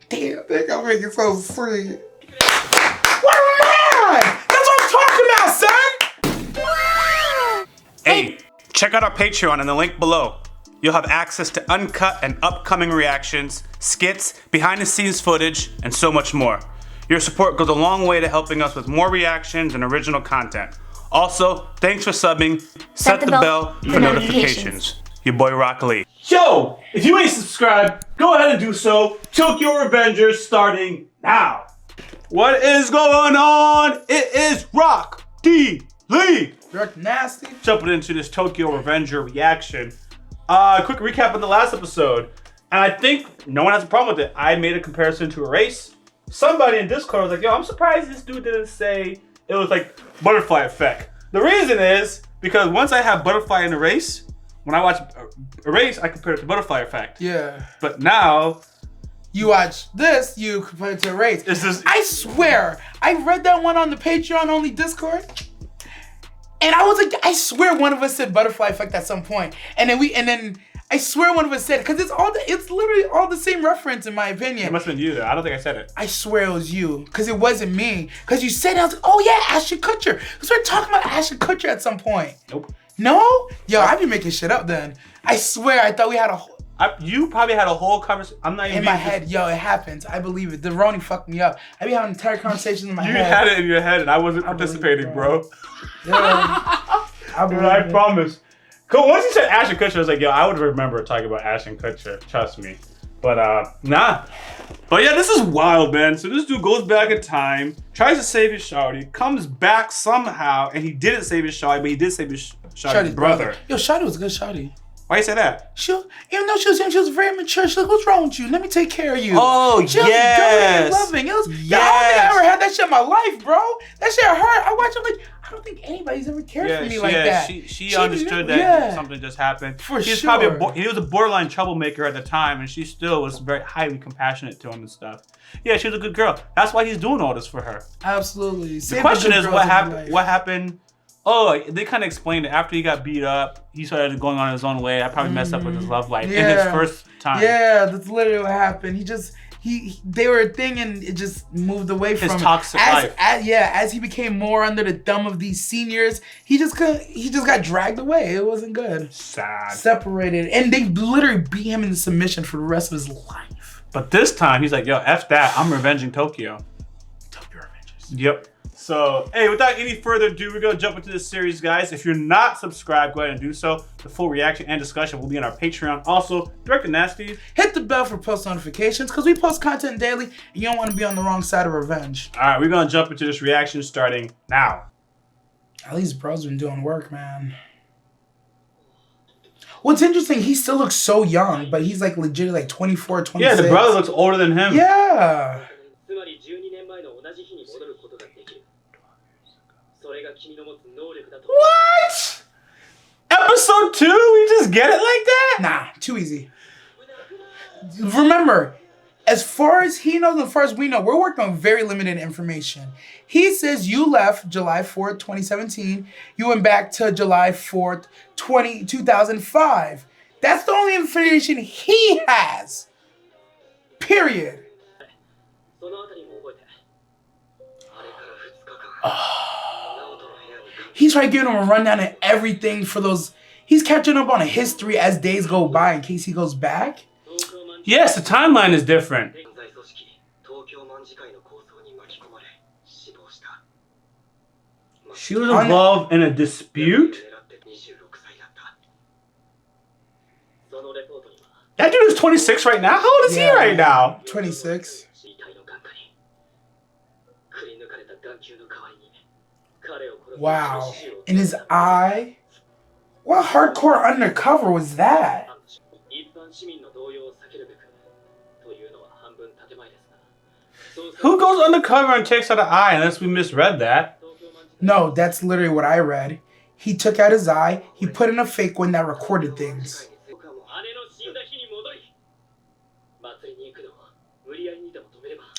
Damn, they gotta make it so free. What am I? That's what I'm talking about, son! Hey, check out our Patreon in the link below. You'll have access to uncut and upcoming reactions, skits, behind-the-scenes footage, and so much more. Your support goes a long way to helping us with more reactions and original content. Also, thanks for subbing. Set the bell for notifications. Your boy YaBoyRockLee. Yo, if you ain't subscribed, go ahead and do so. Tokyo Revengers starting now. What is going on? It is Rock D. Lee. DirectoryNasty. Jumping into this Tokyo Revenger reaction. Quick recap on the last episode. And I think no one has a problem with it. I made a comparison to Erase. Somebody in Discord was like, yo, I'm surprised this dude didn't say it was like butterfly effect. The reason is because once I have butterfly in Erase, when I watch Erase, I compare it to butterfly effect. Yeah. But now, you watch this, you compare it to Erase. I swear, I read that one on the Patreon only Discord. And I was like, I swear one of us said butterfly effect at some point. And then I swear one of us said it, because it's literally all the same reference in my opinion. It must have been you though. I don't think I said it. I swear it was you, because it wasn't me. Because you said it, I was like, oh yeah, Ashton Kutcher. Because we were talking about Ashton Kutcher at some point. Nope. No? Yo, I be making shit up then. I swear, I thought we had a whole... You probably had a whole conversation. I'm not even... In my head, yo, it happens. I believe it. The Roni fucked me up. I be having entire conversations in my head. You had it in your head and I wasn't participating, bro. Yeah. I promise. Cool. Once you said Ashton Kutcher, I was like, yo, I would remember talking about Ashton Kutcher. Trust me. But, nah. But yeah, this is wild, man. So this dude goes back in time, tries to save his shawty, comes back somehow, and he didn't save his shawty, but he did save his shawty's brother. Yo, shawty was a good shawty. Why you say that? Even though she was very mature, she's like, what's wrong with you? Let me take care of you. Oh, she was good and loving. It was, I don't think I ever had that shit in my life, bro. That shit hurt. I watched it like, I don't think anybody's ever cared for me like that. She understood that something just happened. He was a borderline troublemaker at the time, and she still was very highly compassionate to him and stuff. Yeah, she was a good girl. That's why he's doing all this for her. Absolutely. The question is, what happened? Oh, they kind of explained it. After he got beat up, he started going on his own way. I probably messed up with his love life in his first time. Yeah, that's literally what happened. They were a thing and it just moved away from his toxic life. As he became more under the thumb of these seniors, he just got dragged away. It wasn't good. Sad. Separated. And they literally beat him into submission for the rest of his life. But this time, he's like, yo, F that. I'm revenging Tokyo. Tokyo Revengers. Yep. So, hey, without any further ado, we're going to jump into this series, guys. If you're not subscribed, go ahead and do so. The full reaction and discussion will be on our Patreon. Also, DirectoryNasty. Hit the bell for post notifications, because we post content daily, and you don't want to be on the wrong side of revenge. All right, we're going to jump into this reaction starting now. At least bro's been doing work, man. What's interesting, he still looks so young, but he's like legit like 24, 26. Yeah, the brother looks older than him. Yeah. What? Episode 2? We just get it like that? Nah, too easy. Remember, as far as he knows, as far as we know, we're working on very limited information. He says you left July 4th, 2017. You went back to July 4th, 2005. That's the only information he has. Period. He's trying to give him a rundown of everything for those. He's catching up on a history as days go by in case he goes back. Yes, the timeline is different. She was involved in a dispute? That dude is 26 right now? How old is he right now? 26. Wow. In his eye? What hardcore undercover was that? Who goes undercover and takes out an eye unless we misread that? No, that's literally what I read. He took out his eye, he put in a fake one that recorded things.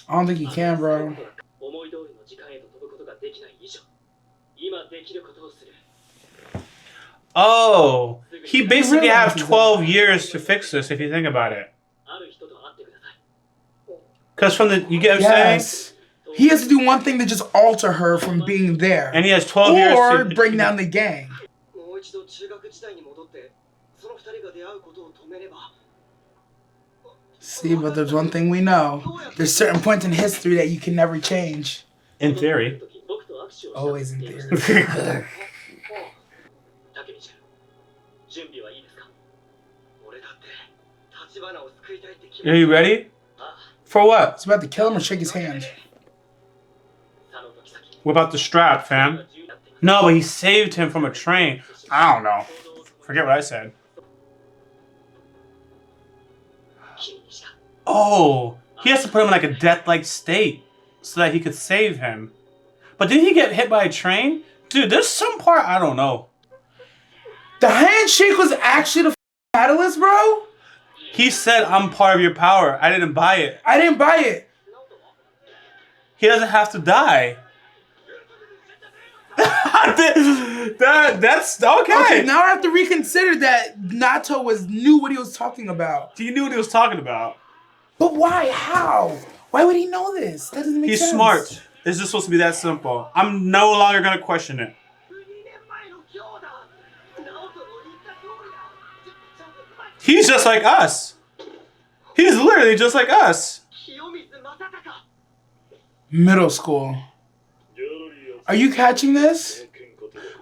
I don't think he can, bro. Oh, he basically has 12 years to fix this if you think about it. Because from the, you get what I'm saying? Yes. He has to do one thing to just alter her from being there. And he has 12 years or to bring down the gang. See, but there's one thing we know. There's certain points in history that you can never change. In theory. Always in theory. Are you ready? For what? It's about to kill him or shake his hand. What about the strap, fam? No, but he saved him from a train. I don't know. Forget what I said. Oh, he has to put him in like a death-like state so that he could save him. But did he get hit by a train? Dude, there's some part I don't know. The handshake was actually the catalyst, bro? He said, I'm part of your power. I didn't buy it. I didn't buy it. He doesn't have to die. That's okay. Okay, now I have to reconsider that Nato knew what he was talking about. He knew what he was talking about. But why? How? Why would he know this? That doesn't make sense. He's smart. It's just supposed to be that simple. I'm no longer going to question it. He's just like us. He's literally just like us. Middle school. Are you catching this?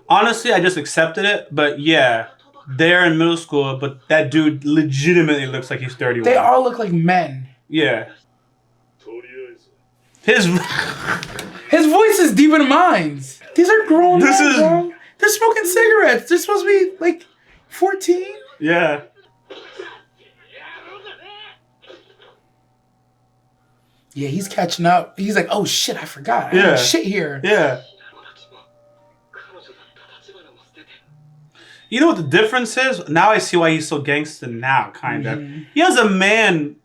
Honestly, I just accepted it. But yeah, they're in middle school. But that dude legitimately looks like he's 31. They all look like men. Yeah. His voice is deep in minds. These are grown men, bro. They're smoking cigarettes. They're supposed to be like 14. Yeah. Yeah, he's catching up. He's like, oh shit, I forgot. I had shit here. Yeah. You know what the difference is? Now I see why he's so gangster now, kind of. He has a man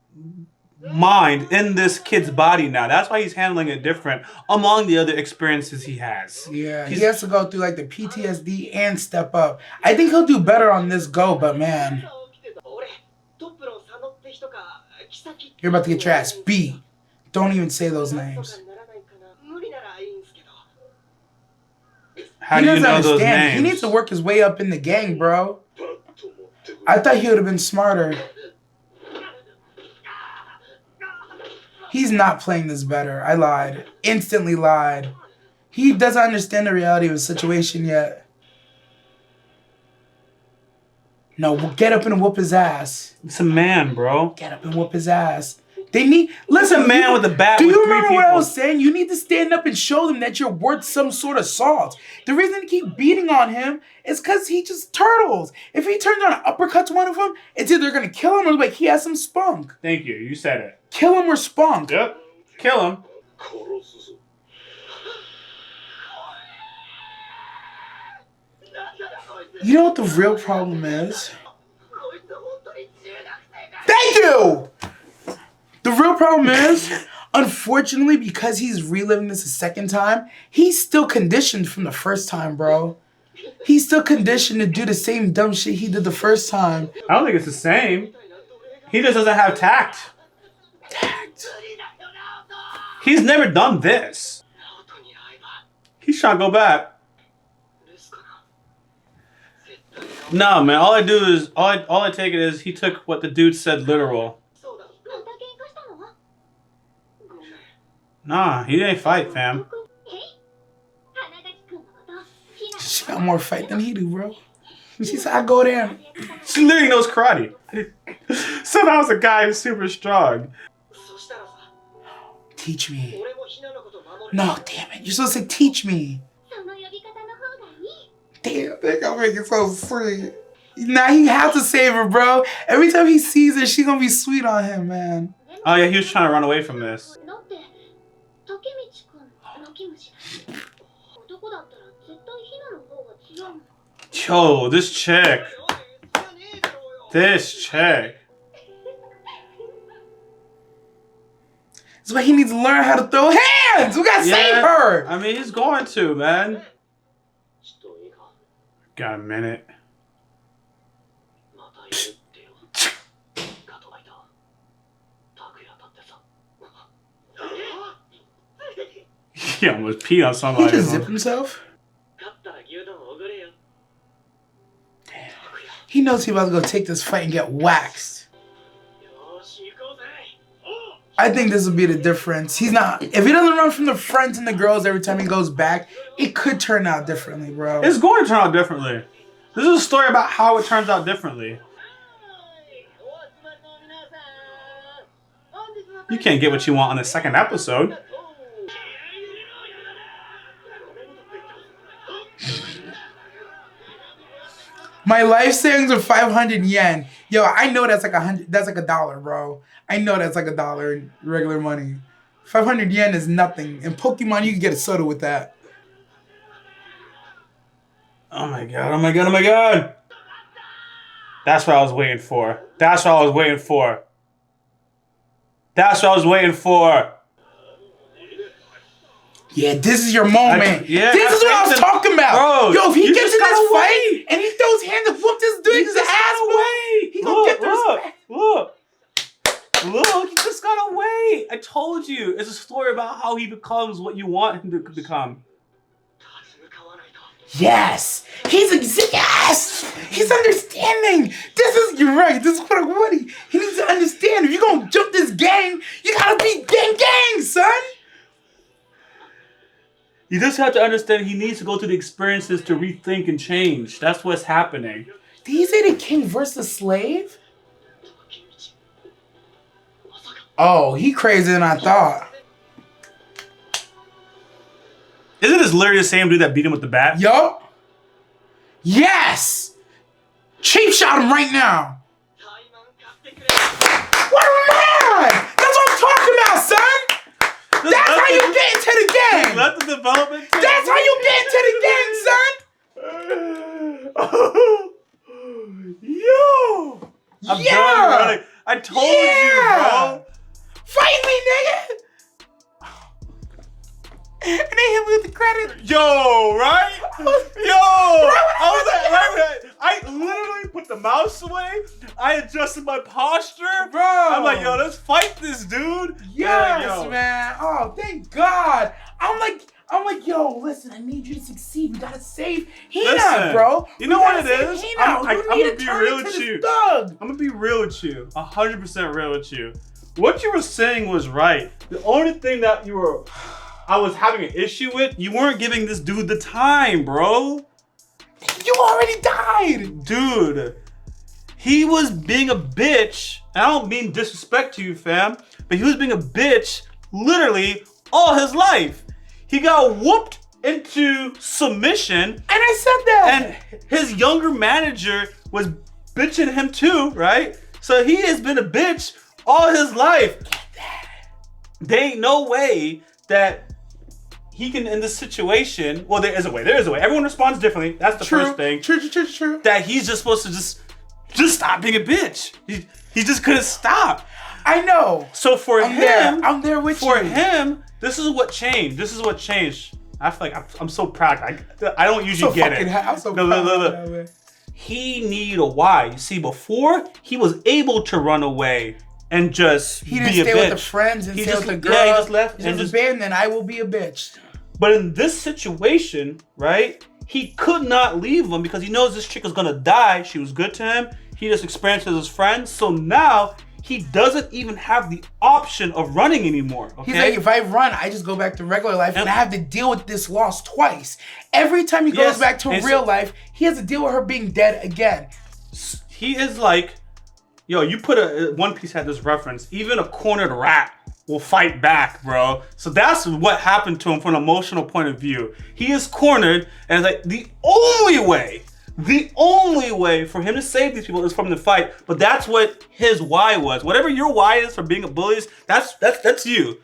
mind in this kid's body now. That's why he's handling it different among the other experiences he has. Yeah, he has to go through like the PTSD and step up. I think he'll do better on this go, but man. You're about to get your ass beat. Don't even say those names. How do you know those names? He needs to work his way up in the gang, bro. I thought he would have been smarter. He's not playing this better. I lied. Instantly lied. He doesn't understand the reality of the situation yet. No, we'll get up and whoop his ass. It's a man, bro. Get up and whoop his ass. They need... Listen, it's a man with a bat. Do with you three remember people. what I was saying? You need to stand up and show them that you're worth some sort of salt. The reason they keep beating on him is because he just turtles. If he turns on an uppercut to one of them, it's either going to kill him or like he has some spunk. Thank you. You said it. Kill him or spunk. Yep. Kill him. You know what the real problem is? Thank you! The real problem is, unfortunately, because he's reliving this a second time, he's still conditioned from the first time, bro. He's still conditioned to do the same dumb shit he did the first time. I don't think it's the same. He just doesn't have tact. Tact. He's never done this. He's trying to go back. No, man. All I do is all I take it is he took what the dude said literal. Nah, he didn't fight, fam. She got more fight than he do, bro. She said, I go there. She literally knows karate. Somehow it's a guy who's super strong. Teach me. No, damn it. You're supposed to say, teach me. Damn, they're gonna make it so free. Now he has to save her, bro. Every time he sees her, she's gonna be sweet on him, man. Oh yeah, he was trying to run away from this. Yo, this chick. This chick. That's why he needs to learn how to throw hands. We gotta save her. I mean, he's going to, man. Got a minute. He almost peed on He somebody. just zipped himself. Damn. He knows he's about to go take this fight and get waxed. I think this will be the difference. He's not. If he doesn't run from the friends and the girls every time he goes back, it could turn out differently, bro. It's going to turn out differently. This is a story about how it turns out differently. You can't get what you want on the second episode. My life savings are 500 yen. Yo, I know that's like that's like $1, bro. I know that's like $1 in regular money. 500 yen is nothing. In Pokemon, you can get a soda with that. Oh my god, oh my god, oh my god. That's what I was waiting for. That's what I was waiting for. That's what I was waiting for. Yeah, this is your moment. Yeah, this is what I was talking about. Bro, yo, if he gets in this gotta fight wait. and he throws hands and whoop this dude his ass, wait. he gonna get the respect. Look, you just gotta wait. I told you. It's a story about how he becomes what you want him to become. Yes, he's understanding. You're right. This is what Woody. He needs to understand. If you're gonna jump this gang, you gotta be gang, son. You just have to understand he needs to go through the experiences to rethink and change. That's what's happening. Did he say the king versus slave? Oh, he crazier than I thought. Isn't this literally the same dude that beat him with the bat? Yup. Yes. Cheap shot him right now. What a man! That's what I'm talking about, son. That's how you get into the game. Let the development take That's how you get into the game, son. Yo! I'm done running. I told you, bro. Fight me, nigga. And they hit me with the credit. Yo, right? Yo! I literally put the mouse away. I adjusted my posture. Bro. I'm like, yo, let's fight this dude. Yes, yo. man. Oh, thank God. I'm like, yo, listen, I need you to succeed. We gotta save Hina, bro. You know what it is? I'm gonna be real with you. I'm gonna be real with you. 100% real with you. What you were saying was right. The only thing that I was having an issue with, you weren't giving this dude the time, bro. You already died. Dude, he was being a bitch. And I don't mean disrespect to you, fam, but he was being a bitch literally all his life. He got whooped into submission. And I said that. And his younger manager was bitching him too, right? So he has been a bitch all his life. There ain't no way that he can, in this situation, well, there is a way. Everyone responds differently. That's the first thing. True. That he's just supposed to just stop being a bitch. He just couldn't stop. I know. So for him, I'm there with you. For him, this is what changed. I feel like I'm so proud. I don't usually get it. I'm so proud. Look. He needed a why. You see, before he was able to run away and just be a bitch. He didn't stay with the friends and stay with the girls. Yeah, he just left. And just abandoned. I will be a bitch. But in this situation, right, he could not leave him because he knows this chick was gonna die. She was good to him. He just experienced it as his friend. So now he doesn't even have the option of running anymore. Okay? He's like, if I run, I just go back to regular life and I have to deal with this loss twice. Every time he goes back to real life, he has to deal with her being dead again. He is like, yo, you put One Piece had this reference, even a cornered rat will fight back, bro. So that's what happened to him from an emotional point of view. He is cornered, and it's like the only way for him to save these people is from the fight. But that's what his why was. Whatever your why is for being a bully, that's you.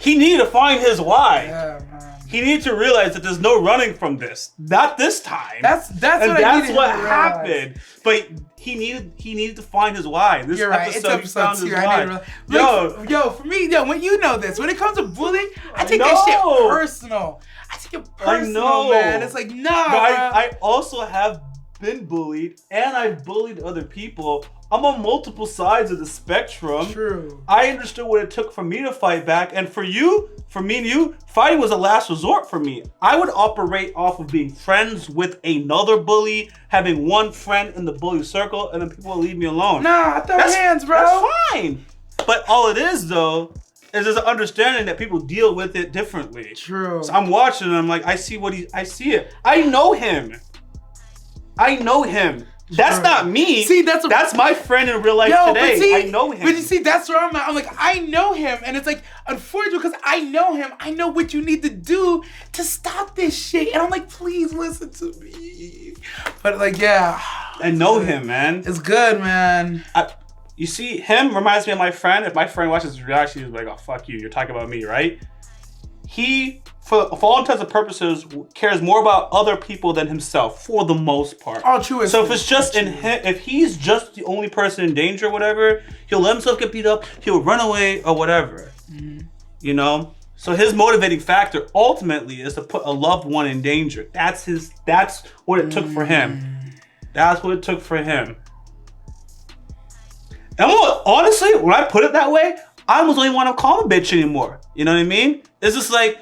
He needed to find his why. Yeah, man. He needed to realize that there's no running from this. Not this time. That's what happened. But he needed to find his why. This You're right. episode, It's episode 2. I didn't realize. Yo, for me, when you know this, when it comes to bullying, I take that shit personal. I take it personal, man. It's like, nah. But I also have been bullied and I've bullied other people. I'm on multiple sides of the spectrum. True. I understood what it took for me to fight back. And for you, for me and you, fighting was a last resort for me. I would operate off of being friends with another bully, having one friend in the bully circle, and then people will leave me alone. Nah, I throw hands, bro. That's fine. But all it is, though, is there's an understanding that people deal with it differently. True. So I'm watching and I'm like, I see it. I know him. That's not me. See, that's my friend in real life today. I know him. But you see, that's where I'm at. I'm like, I know him. And it's like, unfortunately, because I know him, I know what you need to do to stop this shit. And I'm like, please listen to me. But like, yeah. I know him, man. It's good, man. You see, him reminds me of my friend. If my friend watches his reaction, he's like, oh, fuck you. You're talking about me, right? He, for all intents and purposes, cares more about other people than himself, for the most part. Altruistic. So if it's just in him, if he's just the only person in danger or whatever, he'll let himself get beat up, he'll run away or whatever. Mm-hmm. You know? So his motivating factor ultimately is to put a loved one in danger. That's what it took for him. That's what it took for him. And honestly, when I put it that way, I almost don't even want to call him a bitch anymore. You know what I mean? It's just like,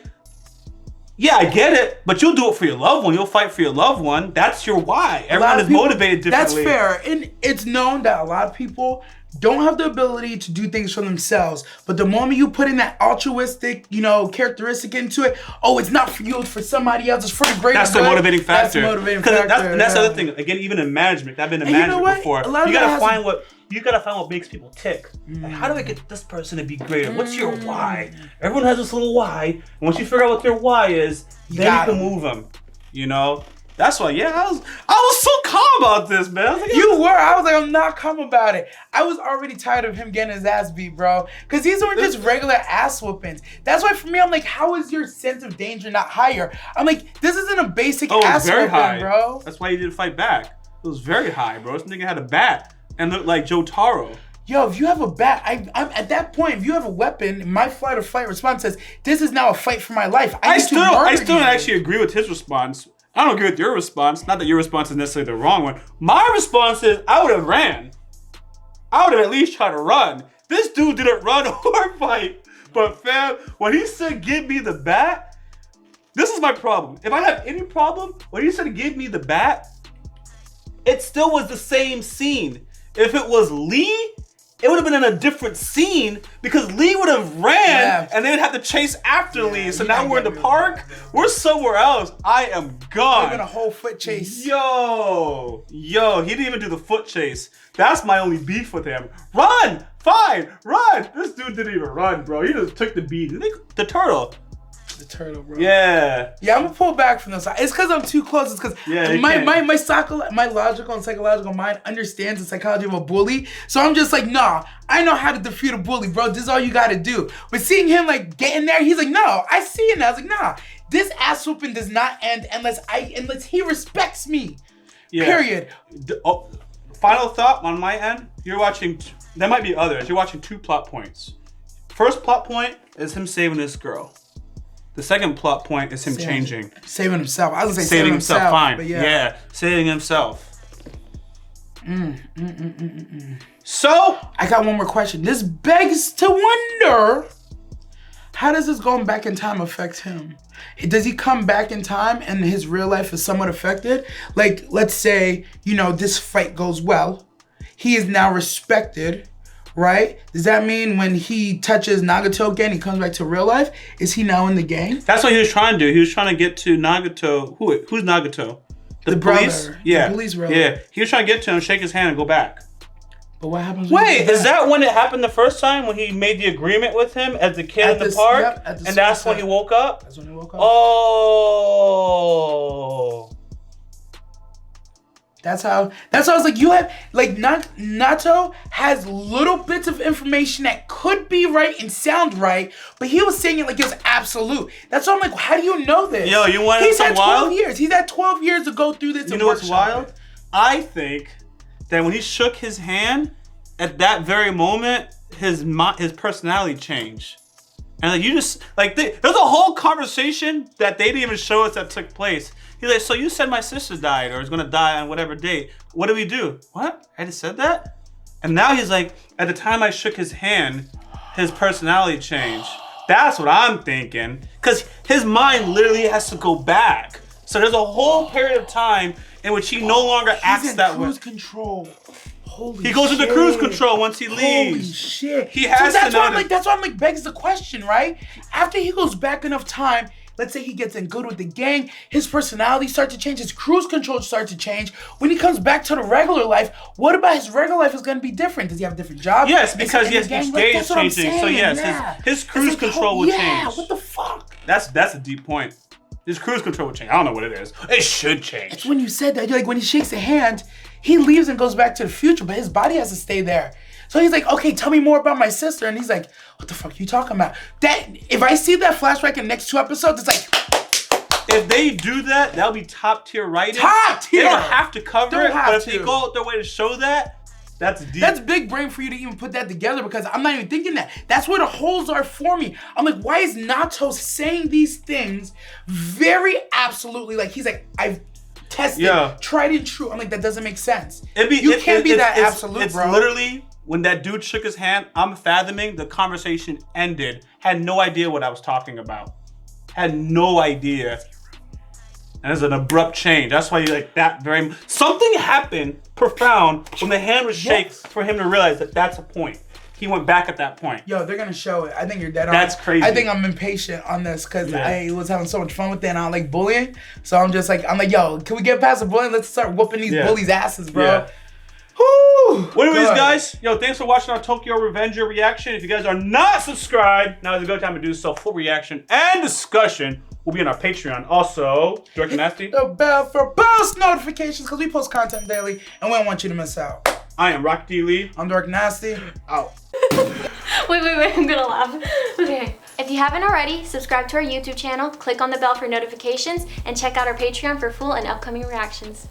yeah, I get it, but you'll do it for your loved one. You'll fight for your loved one. That's your why. Everyone is motivated differently. That's fair. And it's known that a lot of people don't have the ability to do things for themselves. But the moment you put in that altruistic, characteristic into it, oh, it's not for you, it's for somebody else, it's for the greater good. That's the motivating factor. That's the motivating factor. And that's the other thing. Again, even in management, I've been in management before. You gotta find what makes people tick. Like, how do I get this person to be greater? What's your why? Everyone has this little why. And once you figure out what their why is, then you can move them. You know? That's why, I was so calm about this, man. I was like, you were. I was like, I'm not calm about it. I was already tired of him getting his ass beat, bro. Because these weren't just regular ass whoopings. That's why for me, I'm like, how is your sense of danger not higher? I'm like, this isn't a basic ass whooping, high, bro. That's why he didn't fight back. It was very high, bro. This nigga had a bat and looked like Joe Taro. Yo, if you have a bat, I'm at that point, if you have a weapon, my flight or flight response says, this is now a fight for my life. I still don't actually agree with his response. I don't agree with your response. Not that your response is necessarily the wrong one. My response is I would have ran. I would have at least tried to run. This dude didn't run or fight. But fam, when he said give me the bat, this is my problem. If I have any problem, when he said give me the bat, it still was the same scene. If it was Lee, it would have been in a different scene because Lee would have ran and they'd have to chase after Lee. So now we're in the park. We're somewhere else. I am gone. We're in a whole foot chase. Yo, he didn't even do the foot chase. That's my only beef with him. Run, fine, run. This dude didn't even run, bro. He just took the beat. The turtle. The turtle, bro. Yeah. Yeah, I'm gonna pull back from this. It's because I'm too close. It's because my logical and psychological mind understands the psychology of a bully. So I'm just like, nah, I know how to defeat a bully, bro. This is all you gotta do. But seeing him like get in there, he's like, no, I see it now. I was like, nah, this ass whooping does not end unless he respects me. Yeah. Period. Final thought on my end. You're watching. There might be others. You're watching 2 plot points. First plot point is him saving this girl. The second plot point is him changing. Saving himself. I was gonna say saving himself. Fine. But yeah, saving himself. So, I got one more question. This begs to wonder, how does this going back in time affect him? Does he come back in time and his real life is somewhat affected? Like, let's say, this fight goes well. He is now respected. Right? Does that mean when he touches Nagato again, he comes back to real life? Is he now in the gang? That's what he was trying to do. He was trying to get to Nagato. Who's Nagato? The police? Brother. Yeah. The police brother. Yeah. He was trying to get to him, shake his hand, and go back. But what happens when Wait, is that when it happened the first time? When he made the agreement with him as the kid in the park? Yep, and that's when he woke up? That's when he woke up. Oh. That's how I was like, you have, like, Nato has little bits of information that could be right and sound right, but he was saying it like it was absolute. That's why I'm like, how do you know this? Yo, you want He's some had 12 years. He's had 12 years to go through this. You know what's wild? I think that when he shook his hand, at that very moment, his personality changed. And like there's a whole conversation that they didn't even show us that took place. He's like, so you said my sister died or is gonna die on whatever date. What do we do? What? I just said that? And now he's like, at the time I shook his hand, his personality changed. That's what I'm thinking. Because his mind literally has to go back. So there's a whole period of time in which he no longer acts that way. Cruise control. Holy He goes into cruise control once he leaves. Holy shit. He has so that's to know why I'm like, that's why I'm like, begs the question, right? After he goes back enough time, let's say he gets in good with the gang, his personality starts to change, his cruise control starts to change. When he comes back to the regular life, what about his regular life is going to be different? Does he have a different job? Yes, because yes, each day is changing. So yes, yeah. his cruise control will change. Yeah, what the fuck? That's a deep point. His cruise control will change. I don't know what it is. It should change. It's when you said that, you're like, when he shakes a hand, he leaves and goes back to the future, but his body has to stay there. So he's like, okay, tell me more about my sister. And he's like, what the fuck are you talking about? That if I see that flashback in the next 2 episodes, it's like, if they do that, that'll be top tier writing. Top tier. They don't have to cover Don't it, have but if to. they go out their way to show that, that's deep. that's big brain for you to even put that together because I'm not even thinking that. That's where the holes are for me. I'm like, why is Nato saying these things very absolutely? Like, he's like, I've tested, tried and true. I'm like, that doesn't make sense. You can't be that absolute, bro. It's literally, when that dude shook his hand, I'm fathoming the conversation ended. Had no idea what I was talking about. Had no idea. And there's an abrupt change. That's why you like that very... Something happened profound when the hand was shaken for him to realize that that's a point. He went back at that point. Yo, they're gonna show it. I think you're dead on. That's crazy. I think I'm impatient on this because I was having so much fun with it and I don't like bullying. So I'm like, yo, can we get past the bullying? Let's start whooping these bullies' asses, bro. Yeah. Woo! Well, anyways, guys, yo, thanks for watching our Tokyo Revenger reaction. If you guys are not subscribed, now is a good time to do so. Full reaction and discussion will be on our Patreon. Also, DirectoryNasty. The bell for post notifications because we post content daily and we don't want you to miss out. I am YaBoyRockLee. I'm DirectoryNasty. Out. Wait, I'm gonna laugh. Okay. If you haven't already, subscribe to our YouTube channel, click on the bell for notifications, and check out our Patreon for full and upcoming reactions.